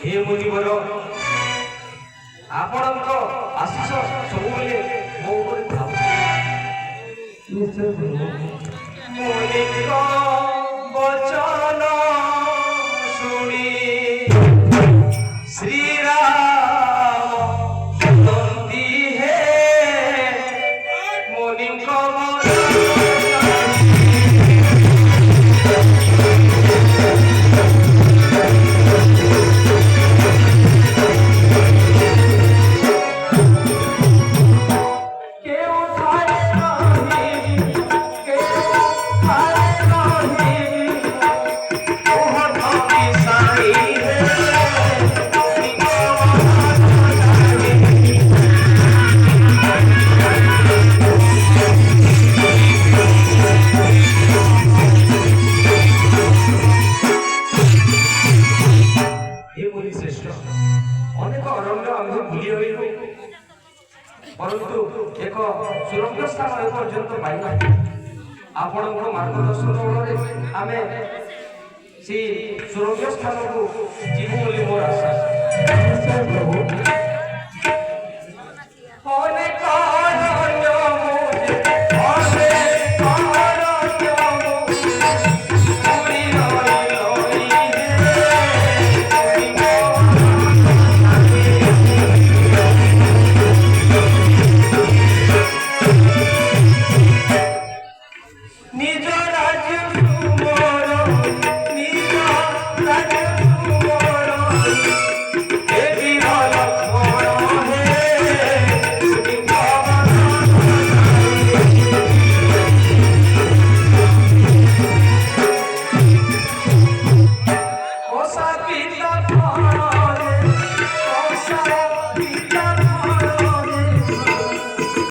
हे मुनिवर ଆପଣଙ୍କ ଆଶୀଷ ସବୁବେଳେ ମୋ ଉପରେ ଥାଉ। ମୁନିଙ୍କ ବଚନ ଶୁଣି ଶ୍ରୀରାମ ତନ୍ତି ହେ ମୁନିଙ୍କ ଅନେକ ଅରଣ୍ୟ ଆମେ ବୁଲିଗଲୁ परंतु एक सुरंग स्थान एपर्यंत पाइना आपणक मार्गदर्शन बଳରେ आमे से सुरंग स्थान को जीवु बोली मोर आशा प्रभु अनेक अरण्य मुझे अनेक अरण्य मुझे Pita